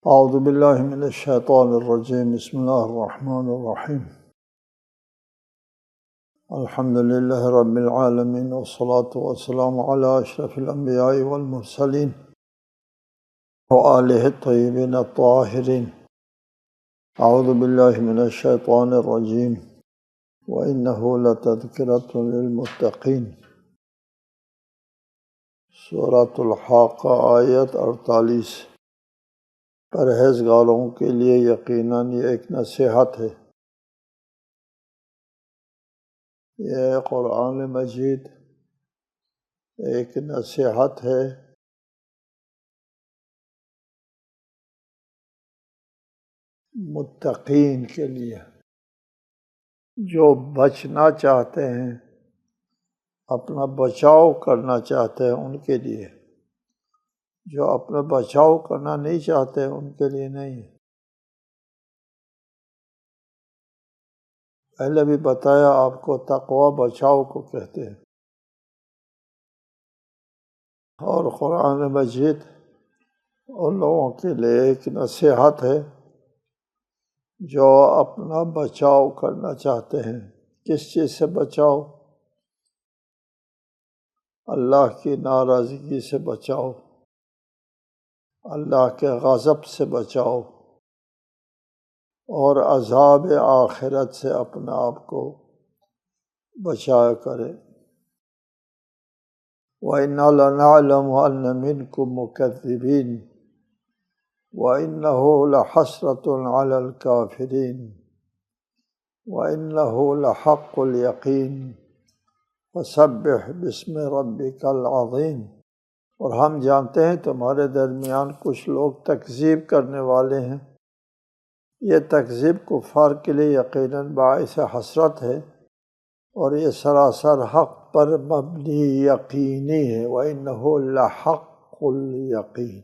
اعوذ باللہ من الشیطان الرجیم بسم اللہ الرحمن الرحیم الحمد للہ رب العالمین والصلاة والسلام علی اشرف الانبیاء والمرسلین وآلہ الطیبین الطاہرین اعوذ باللہ من الشیطان الرجیم وإنہ لتذکرۃ للمتقین سورۃ الحاقہ آیت 48۔ پرہیزگاروں کے لیے یقیناً یہ ایک نصیحت ہے۔ یہ قرآن مجید ایک نصیحت ہے متقین کے لیے، جو بچنا چاہتے ہیں، اپنا بچاؤ کرنا چاہتے ہیں ان کے لیے۔ جو اپنا بچاؤ کرنا نہیں چاہتے ان کے لیے نہیں ہے۔ پہلے بھی بتایا آپ کو، تقوی بچاؤ کو کہتے ہیں، اور قرآن مجید ان لوگوں کے لیے ایک نصیحت ہے جو اپنا بچاؤ کرنا چاہتے ہیں۔ کس چیز سے بچاؤ؟ اللہ کی ناراضگی سے بچاؤ، اللہ کے غضب سے بچاؤ، اور عذاب آخرت سے اپنے آپ کو بچایا کرے۔ وَإِنَّا لَنَعْلَمُ أَنَّ مِنْكُمْ مُكَذِّبِينَ وَإِنَّهُ لَحَسْرَةٌ عَلَى الْكَافِرِينَ وَإِنَّهُ لَحَقُّ الْيَقِينِ فَسَبِّحْ بِاسْمِ رَبِّكَ الْعَظِيمِ۔ اور ہم جانتے ہیں تمہارے درمیان کچھ لوگ تکذیب کرنے والے ہیں۔ یہ تکذیب کفار کے لیے یقیناً باعث حسرت ہے، اور یہ سراسر حق پر مبنی یقینی ہے۔ وَإِنَّهُ لَحَقُّ الْيَقِينِ۔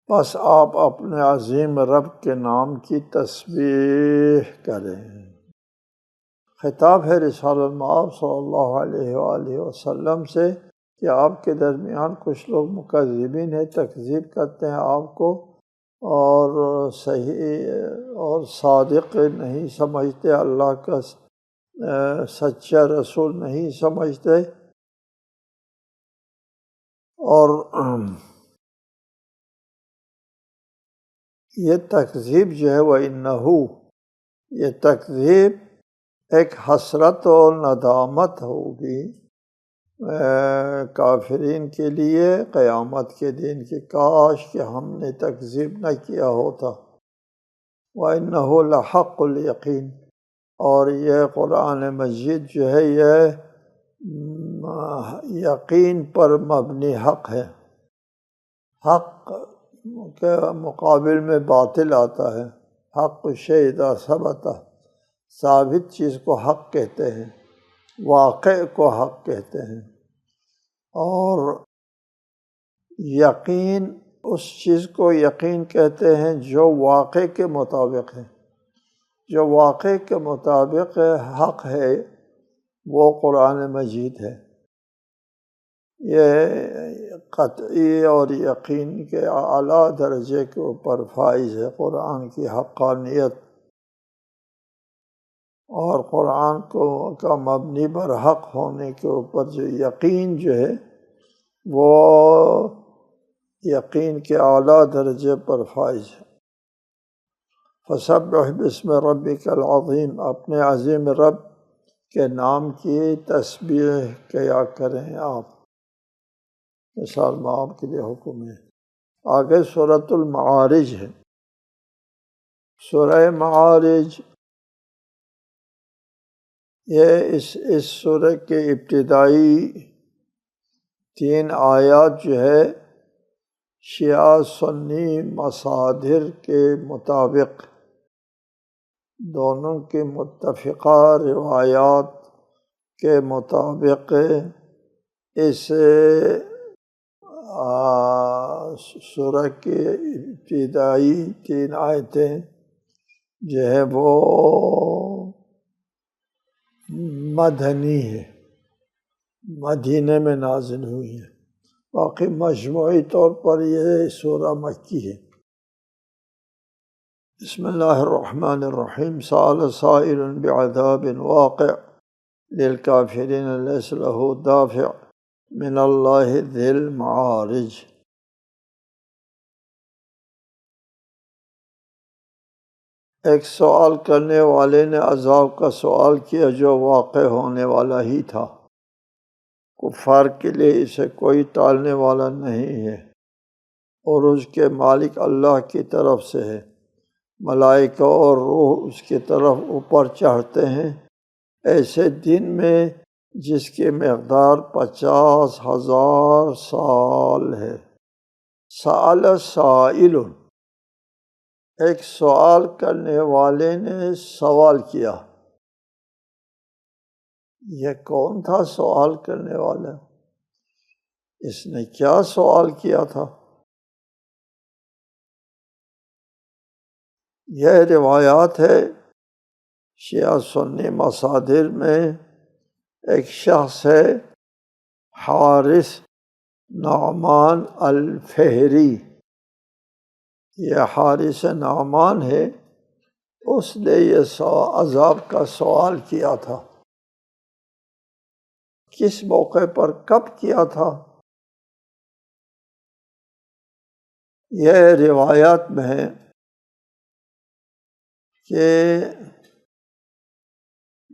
بس آپ اپنے عظیم رب کے نام کی تسبیح کریں۔ خطاب ہے رسالۃ مآب صلی اللہ علیہ وآلہ وسلم سے کہ آپ کے درمیان کچھ لوگ مکذبین ہیں، تکذیب کرتے ہیں آپ کو، اور صحیح اور صادق نہیں سمجھتے، اللہ کا سچا رسول نہیں سمجھتے، اور یہ تکذیب جو ہے وَإِنَّهُ، یہ تکذیب ایک حسرت اور ندامت ہوگی کافرین کے لیے قیامت کے دن، کہ کاش کہ ہم نے تکذیب نہ کیا ہوتا۔ وَإِنَّهُ لَحَقُّ الْيَقِينِ، اور یہ قرآن مجید جو ہے یہ یقین پر مبنی حق ہے۔ حق کے مقابل میں باطل آتا ہے۔ حق شیء اذا ثبت، ثابت چیز کو حق کہتے ہیں، واقع کو حق کہتے ہیں، اور یقین اس چیز کو یقین کہتے ہیں جو واقع کے مطابق ہے۔ جو واقع کے مطابق حق ہے وہ قرآن مجید ہے۔ یہ قطعی اور یقین کے اعلیٰ درجے کے اوپر فائز ہے قرآن کی حقانیت، اور قرآن کا مبنی بر حق ہونے کے اوپر جو یقین جو ہے وہ یقین کے اعلیٰ درجے پر فائز ہے۔ فَسَبِّحْ بِاسْمِ رَبِّكَ الْعَظِيمِ، اپنے عظیم رب کے نام کی تسبیح کیا کریں آپ۔ مثال مآب کے لیے حکم ہے۔ آگے سورۃ المعارج ہے۔ سورہ معارج یہ اس سورہ کے ابتدائی 3 آیات جو ہے شیعہ سنی مصادر کے مطابق، دونوں کی متفقہ روایات کے مطابق اس سورہ کے ابتدائی 3 آیتیں جو ہے وہ مدنی ہے، مدینے میں نازل ہوئی ہیں۔ باقی مجموعی طور پر یہ سورہ مکی ہے۔ بسم اللہ الرحمن الرحیم۔ سأل سائل بعذاب واقع للکافرین لیس له دافع من اللہ ذی المعارج۔ ایک سوال کرنے والے نے عذاب کا سوال کیا جو واقع ہونے والا ہی تھا، کفار کے لیے اسے کوئی ٹالنے والا نہیں ہے، اور اس کے مالک اللہ کی طرف سے ہے، ملائکہ اور روح اس کی طرف اوپر چڑھتے ہیں ایسے دن میں جس کی مقدار 50,000 سال ہے۔ سأل سائل، ایک سوال کرنے والے نے سوال کیا۔ یہ کون تھا سوال کرنے والا؟ اس نے کیا سوال کیا تھا؟ یہ روایات ہے شیعہ سنی مصادر میں۔ ایک شخص ہے حارث نعمان الفہری، یہ حارث نعمان ہے، اس نے یہ عذاب کا سوال کیا تھا۔ کس موقع پر، کب کیا تھا؟ یہ روایات میں ہے کہ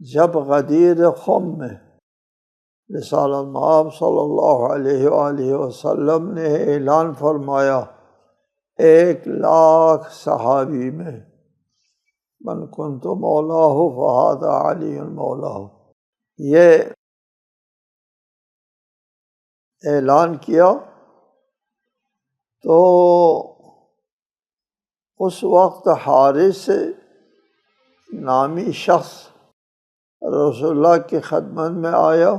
جب غدیر خم میں رسالت مآب صلی اللہ علیہ وآلہ وسلم نے اعلان فرمایا 1,00,000 صحابی میں من کنت مولاہ فہذا علی مولاہ، یہ اعلان کیا تو اس وقت حارث نامی شخص رسول اللہ کی خدمت میں آیا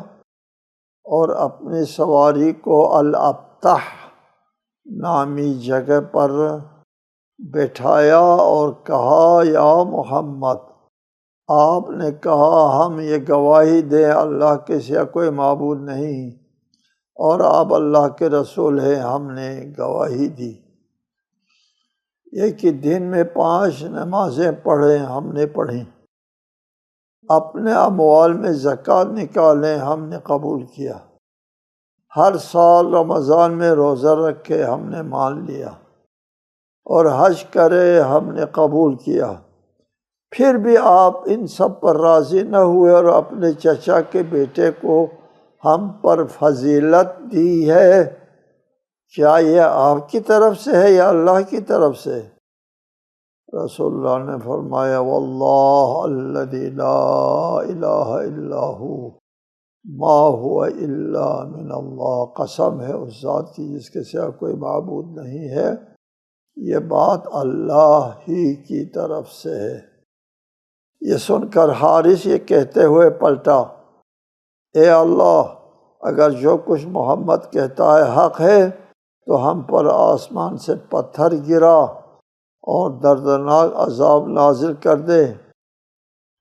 اور اپنی سواری کو الابتح نامی جگہ پر بٹھایا اور کہا یا محمد، آپ نے کہا ہم یہ گواہی دیں اللہ کے سوا کوئی معبود نہیں اور آپ اللہ کے رسول ہیں۔ ہم نے گواہی دی یہ کہ دن میں 5 نمازیں پڑھیں، ہم نے پڑھیں، اپنے اموال میں زکوٰۃ نکالیں، ہم نے قبول کیا، ہر سال رمضان میں روزہ رکھے، ہم نے مان لیا، اور حج کرے، ہم نے قبول کیا۔ پھر بھی آپ ان سب پر راضی نہ ہوئے اور اپنے چچا کے بیٹے کو ہم پر فضیلت دی ہے، کیا یہ آپ کی طرف سے ہے یا اللہ کی طرف سے؟ رسول اللہ نے فرمایا واللہ الذی لا الہ الا ہو ما ہوا الا من اللہ، قسم ہے اس ذات کی جس کے سوا کوئی معبود نہیں ہے، یہ بات اللہ ہی کی طرف سے ہے۔ یہ سن کر حارث یہ کہتے ہوئے پلٹا، اے اللہ، اگر جو کچھ محمد کہتا ہے حق ہے تو ہم پر آسمان سے پتھر گرا اور دردناک عذاب نازل کر دے۔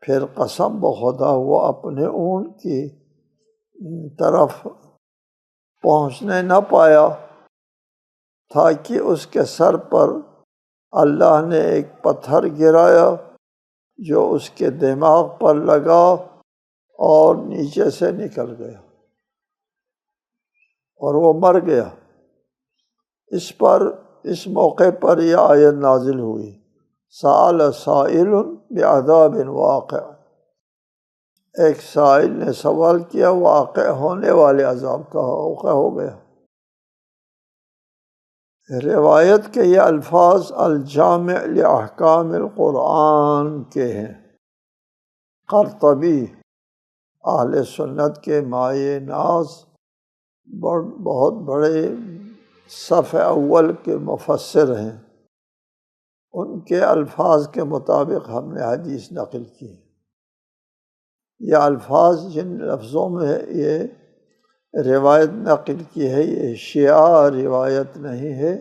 پھر قسم بخدا وہ اپنے اونٹ کی طرف پہنچنے نہ پایا تھا کہ اس کے سر پر اللہ نے ایک پتھر گرایا جو اس کے دماغ پر لگا اور نیچے سے نکل گیا اور وہ مر گیا۔ اس موقع پر یہ آیت نازل ہوئی، سأل سائل بعذاب واقع، ایک سائل نے سوال کیا واقع ہونے والے عذاب کا، واقع ہو گیا۔ روایت کے یہ الفاظ الجامع لاحکام القرآن کے ہیں۔ قرطبی اہل سنت کے مایہ ناز بہت بڑے صف اول کے مفسر ہیں، ان کے الفاظ کے مطابق ہم نے حدیث نقل کی۔ یہ الفاظ جن لفظوں میں یہ روایت نقل کی ہے یہ شیعہ روایت نہیں ہے،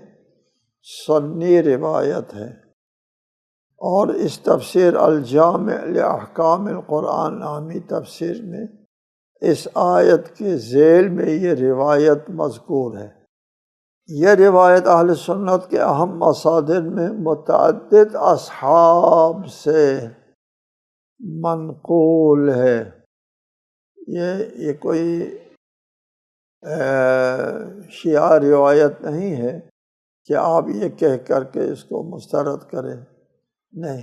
سنی روایت ہے، اور اس تفسیر الجامع لاحکام القرآن نامی تفسیر میں اس آیت کے ذیل میں یہ روایت مذکور ہے۔ یہ روایت اہل سنت کے اہم مصادر میں متعدد اصحاب سے منقول ہے۔ یہ کوئی شیعہ روایت نہیں ہے کہ آپ یہ کہہ کر کے اس کو مسترد کریں، نہیں،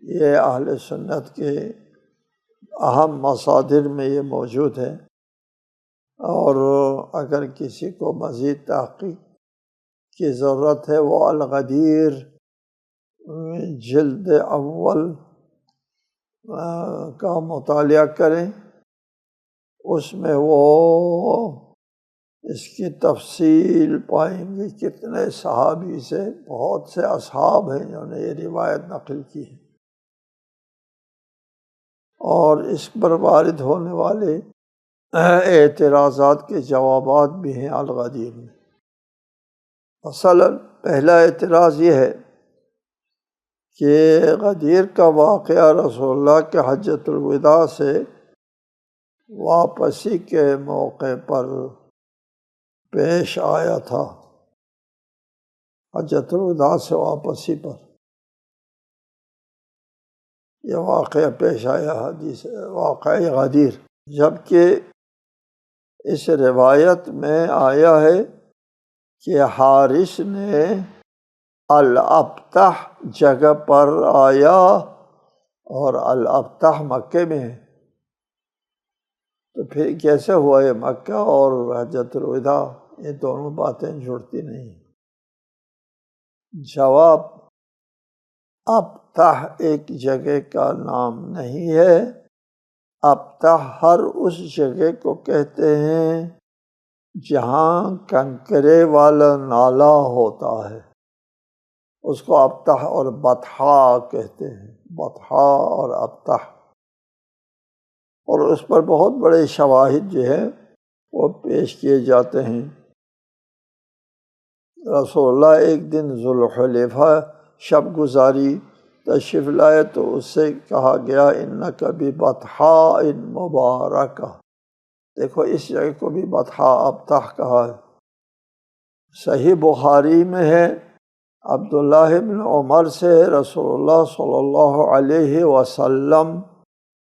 یہ اہل سنت کے اہم مصادر میں یہ موجود ہے۔ اور اگر کسی کو مزید تحقیق کی ضرورت ہے وہ الغدیر جلد اول کا مطالعہ کریں، اس میں وہ اس کی تفصیل پائیں گے، کتنے صحابی سے، بہت سے اصحاب ہیں جنہوں نے یہ روایت نقل کی ہے، اور اس پر وارد ہونے والے اعتراضات کے جوابات بھی ہیں الغدیر میں۔ مثلاً پہلا اعتراض یہ ہے کہ غدیر کا واقعہ رسول اللہ کے حجۃ الوداع سے واپسی کے موقع پر پیش آیا تھا، حجۃ الوداع سے واپسی پر یہ واقعہ پیش آیا، حدیث واقعہ غدیر، جبکہ اس روایت میں آیا ہے کہ حارث نے الابتح جگہ پر آیا، اور الابتح مکے میں ہے، تو پھر کیسے ہوا یہ مکہ اور حجۃ الوداع؟ یہ دونوں باتیں جڑتی نہیں۔ جواب: ابتح ایک جگہ کا نام نہیں ہے، ابتح ہر اس جگہ کو کہتے ہیں جہاں کنکرے والا نالا ہوتا ہے، اس کو ابتح اور بطحا کہتے ہیں، بطحا اور ابتح، اور اس پر بہت بڑے شواہد جو ہے وہ پیش کیے جاتے ہیں۔ رسول اللہ ایک دن ذوالحلیفہ شب گزاری تشریف لائے تو اس سے کہا گیا انک ببطحاء مبارکہ، دیکھو اس جگہ کو بھی بطحا ابتح کہا ہے۔ صحیح بخاری میں ہے، عبداللہ بن عمر سے رسول اللہ صلی اللہ علیہ وسلم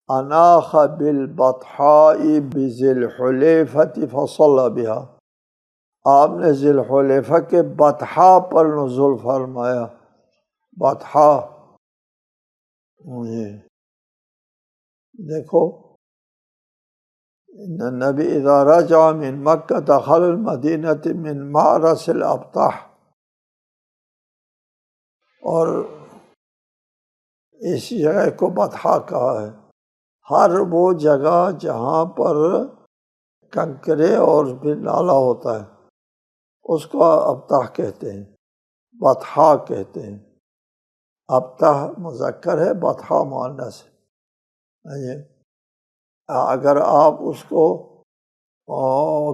اناخ بالبطحاء بذی الحلیفۃ فصلی بہا، آپ نے ذی الحلیفہ کے بطحا پر نزول فرمایا، بطحا دیکھو، ان النبی اذا رجع من مکہ دخل المدینہ من معرس الابطح، اور اس جگہ کو بطحا کہا ہے۔ ہر وہ جگہ جہاں پر کنکرے اور پھر نالا ہوتا ہے اس کو ابتح کہتے ہیں، بطحا کہتے ہیں۔ ابتح مذکر ہے، بطحا مؤنث ہے۔ اگر آپ اس کو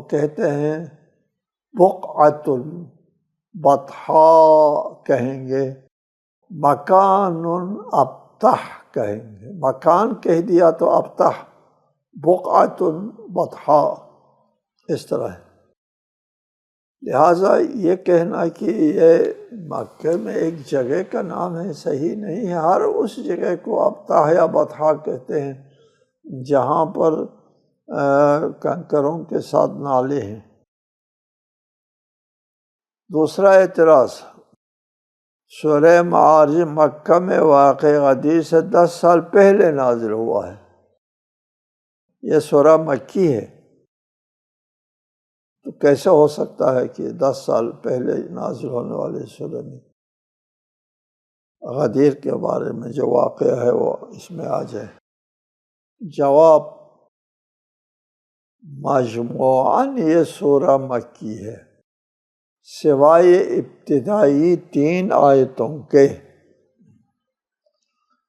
کہتے ہیں بقعۃ البطحا کہیں گے، مکان ابتح کہیں گے، مکان کہہ دیا تو ابتح، بقعۃ البطحا اس طرح ہے۔ لہٰذا یہ کہنا کہ یہ مکہ میں ایک جگہ کا نام ہے صحیح نہیں ہے، ہر اس جگہ کو ابتح یا بطحا کہتے ہیں جہاں پر کنکروں کے ساتھ نالے ہیں۔ دوسرا اعتراض، سورہ معارج مکہ میں واقع غدیر سے 10 سال پہلے نازل ہوا ہے، یہ سورہ مکی ہے، تو کیسے ہو سکتا ہے کہ 10 سال پہلے نازل ہونے والے سورہ میں غدیر کے بارے میں جو واقعہ ہے وہ اس میں آ جائے؟ جواب: مجموعاً یہ سورہ مکی ہے سوائے ابتدائی 3 آیتوں کے،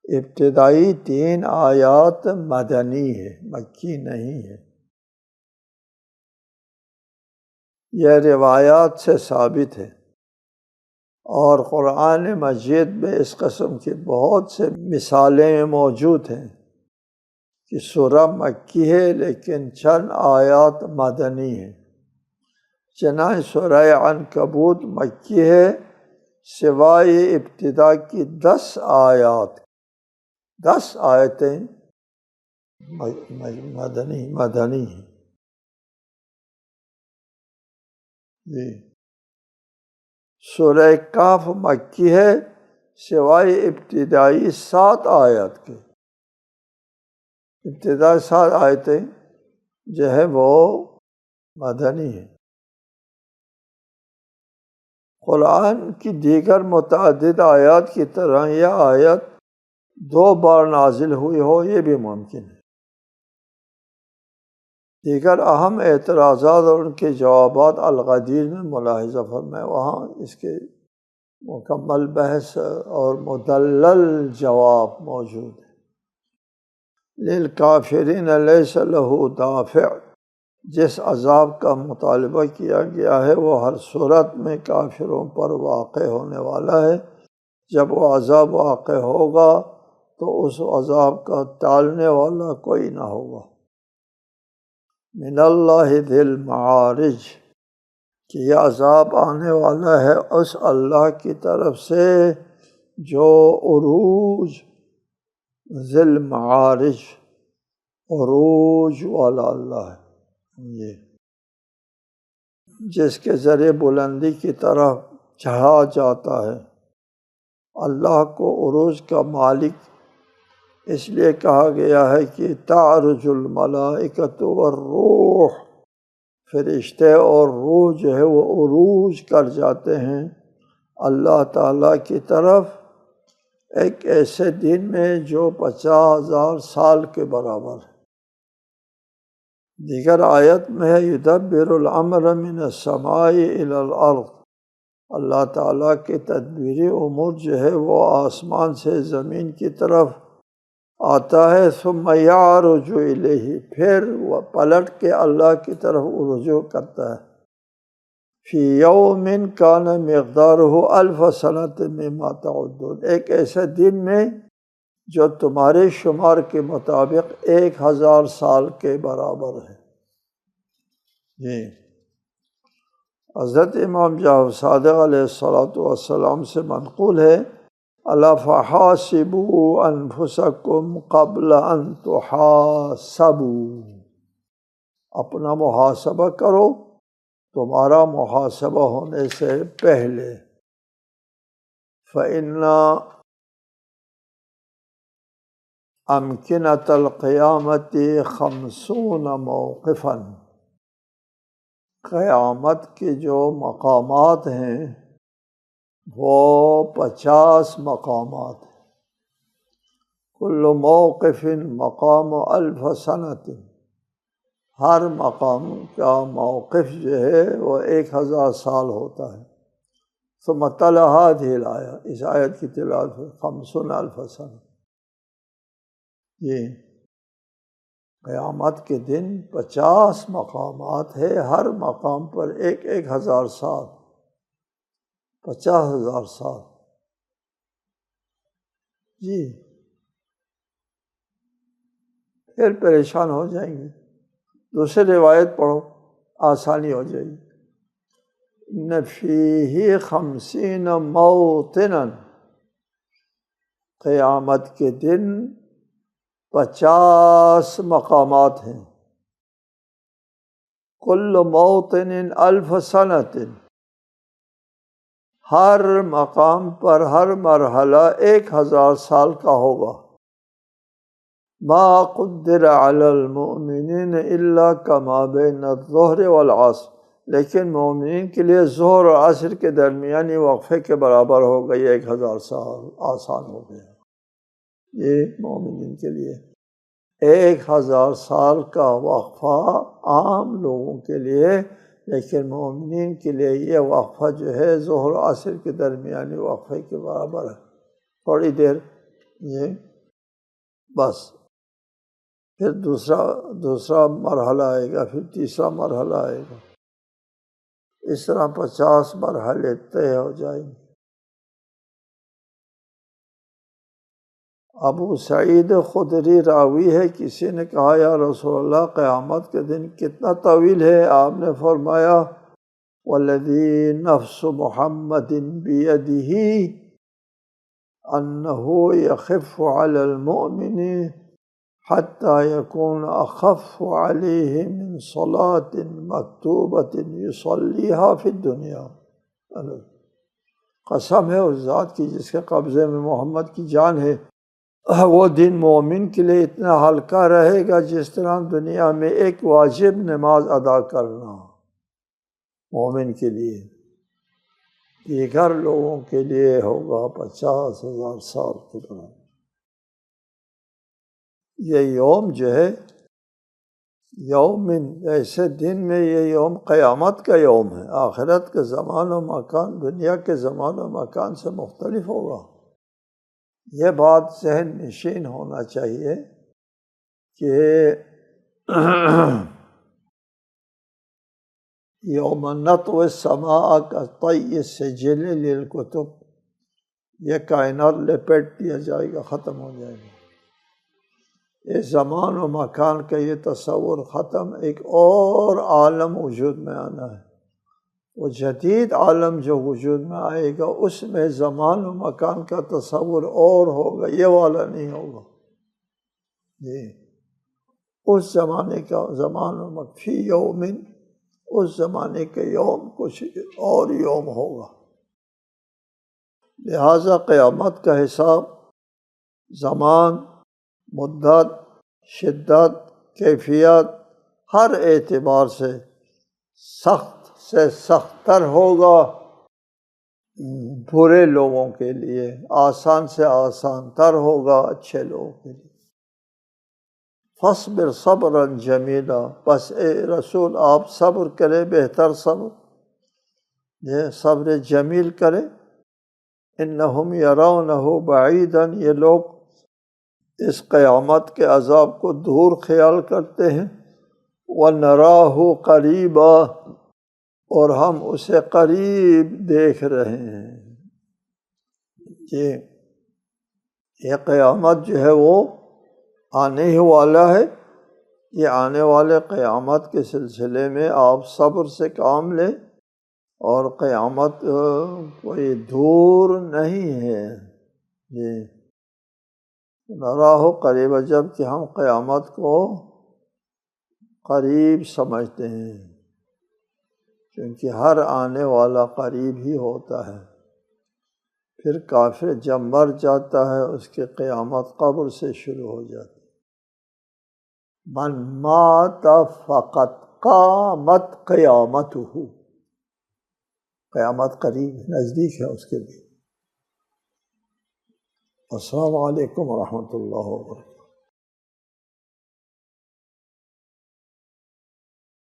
ابتدائی 3 آیات مدنی ہے، مکی نہیں ہے۔ یہ روایات سے ثابت ہے، اور قرآن مجید میں اس قسم کی بہت سے مثالیں موجود ہیں کہ سورہ مکی ہے لیکن چند آیات مدنی ہیں، چنانچہ سورہ عنکبوت مکی ہے سوائے ابتدا کی 10 آیات، 10 آیتیں مدنی ہیں جی۔ سورہ کہف مکی ہے سوائے ابتدائی 7 آیات کے، ابتدائی 7 آیتیں جو ہے وہ مدنی ہیں۔ قرآن کی دیگر متعدد آیات کی طرح یہ آیت 2 بار نازل ہوئی ہو یہ بھی ممکن ہے۔ دیگر اہم اعتراضات اور ان کے جوابات الغدیر میں ملاحظہ فرمائیں، وہاں اس کے مکمل بحث اور مدلل جواب موجود ہے۔ للکافرین لیس لہ دافع، جس عذاب کا مطالبہ کیا گیا ہے وہ ہر صورت میں کافروں پر واقع ہونے والا ہے۔ جب وہ عذاب واقع ہوگا تو اس عذاب کا ٹالنے والا کوئی نہ ہوگا۔ من اللہ ذی المعارج، کہ یہ عذاب آنے والا ہے اس اللہ کی طرف سے جو عروج، ذی المعارج عروج والا اللہ ہے، یہ جس کے ذریعے بلندی کی طرف چڑھا جاتا ہے۔ اللہ کو عروج کا مالک اس لیے کہا گیا ہے کہ تعرج الملائکۃ والروح، فرشتے اور روح جو ہے وہ عروج کر جاتے ہیں اللہ تعالیٰ کی طرف ایک ایسے دن میں جو 50,000 سال کے برابر ہے۔ دیگر آیت میں ہے یدبر الامر من السماء الی الارض، اللہ تعالیٰ کے تدبیری امور جو ہے وہ آسمان سے زمین کی طرف آتا ہے، ثم یعرج الیہ، پھر وہ پلٹ کے اللہ کی طرف رجوع کرتا ہے۔ فی یوم کان مقدارہ 1000 سنۃ مما تعدون، ایک ایسے دن میں جو تمہارے شمار کے مطابق 1000 سال کے برابر ہے۔ جی، حضرت امام جعفر صادق علیہ السلام سے منقول ہے الا فحاسبوا انفسکم قبل ان تحاسبوا، اپنا محاسبہ کرو تمہارا محاسبہ ہونے سے پہلے۔ فَإِنَّ أَمْكِنَةَ الْقِيَامَةِ 50 موقفاً، قیامت کے جو مقامات ہیں وہ 50 مقامات ہیں۔ کل موقف مقام 1000 سنۃ، ہر مقام کا موقف جو ہے وہ 1000 سال ہوتا ہے۔ ثم تلا هذه الآیہ، اس آیت کی تلاوت 50,000 سنہ، یہ قیامت کے دن 50 مقامات ہے، ہر مقام پر 1000 سال، 50,000 سال۔ جی، پھر پریشان ہو جائیں گے، دوسری روایت پڑھو آسانی ہو جائے گی۔ ان فیہ 50 موطنا، قیامت کے دن 50 مقامات ہیں۔ کل موطن 1000 سنۃ، ہر مقام پر ہر مرحلہ 1000 سال کا ہوگا۔ ما قدر علی المؤمنین الا کما بین الظہر والعصر، لیکن مومنین کے لیے ظہر اور عصر کے درمیانی وقفے کے برابر ہو گئی، 1000 سال آسان ہو گیا یہ مومنین کے لیے۔ 1000 سال کا وقفہ عام لوگوں کے لیے، لیکن مومنین کے لیے یہ وقفہ جو ہے ظہر و عصر کے درمیانی وقفے کے برابر ہے، تھوڑی دیر یہ بس۔ پھر دوسرا مرحلہ آئے گا، پھر تیسرا مرحلہ آئے گا، اس طرح 50 مرحلے طے ہو جائیں گے۔ ابو سعید خدری راوی ہے، کسی نے کہا یا رسول اللہ قیامت کے دن کتنا طویل ہے؟ آپ نے فرمایا والذی نفس محمد بیدہ انہ یخف علی المؤمن حتی یکون اخف علیہ من صلاة مکتوبۃ یصلیہا فی الدنیا۔ قسم ہے اس ذات کی جس کے قبضے میں محمد کی جان ہے، وہ دن مومن کے لیے اتنا ہلکا رہے گا جس طرح دنیا میں ایک واجب نماز ادا کرنا مومن کے لیے دیگر لوگوں کے لیے ہوگا 50,000 سال کی طرح۔ یہ یوم جو ہے یومن، ایسے دن میں یہ یوم قیامت کا یوم ہے، آخرت کے زمان و مکان دنیا کے زمان و مکان سے مختلف ہوگا۔ یہ بات ذہن نشین ہونا چاہیے کہ یوم نطوی السماء کطی السجل للکتب، یہ کائنات لپیٹ دیا جائے گا، ختم ہو جائے گا۔ اس زمان و مکان کا یہ تصور ختم، ایک اور عالم وجود میں آنا ہے۔ وہ جدید عالم جو وجود میں آئے گا اس میں زمان و مکان کا تصور اور ہوگا، یہ والا نہیں ہوگا۔ جی اس زمانے کا زمان و مکان فی یومن، اس زمانے کے یوم کچھ اور یوم ہوگا۔ لہٰذا قیامت کا حساب زمان، مدت، شدت، کیفیت ہر اعتبار سے سخت سے سخت تر ہوگا برے لوگوں کے لیے، آسان سے آسان تر ہوگا اچھے لوگوں کے لیے۔ فاصبر صبرا جمیلا، بس اے رسول آپ صبر کرے، بہتر صبر، یہ صبر جمیل کرے۔ انہم یرونہ بعیدا، یہ لوگ اس قیامت کے عذاب کو دور خیال کرتے ہیں، وَنَرَاهُ قَرِيبًا، اور ہم اسے قریب دیکھ رہے ہیں۔ یہ قیامت جو ہے وہ آنے ہی والا ہے۔ یہ آنے والے قیامت کے سلسلے میں آپ صبر سے کام لیں، اور قیامت کوئی دور نہیں ہے۔ جی نراہ قریب، جب کہ ہم قیامت کو قریب سمجھتے ہیں، کیونکہ ہر آنے والا قریب ہی ہوتا ہے۔ پھر کافر جب مر جاتا ہے اس کی قیامت قبر سے شروع ہو جاتی ہے۔ من مات فقد قامت قیامتہ، قیامت قریب نزدیک ہے اس کے لیے۔ السلام علیکم ورحمۃ اللہ وبرکاتہ۔